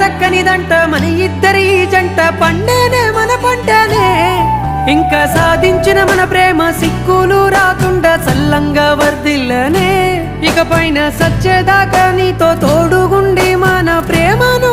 చక్కనిదంట మన ఇద్దరి జంట పండేనే మన పంటనే ఇంకా సాధించిన మన ప్రేమ సిక్కులు రాకుండా చల్లంగా వర్ధిల్లనే ఇక పైన సచ్చేదాకా నీతో తోడుగుండి మన ప్రేమను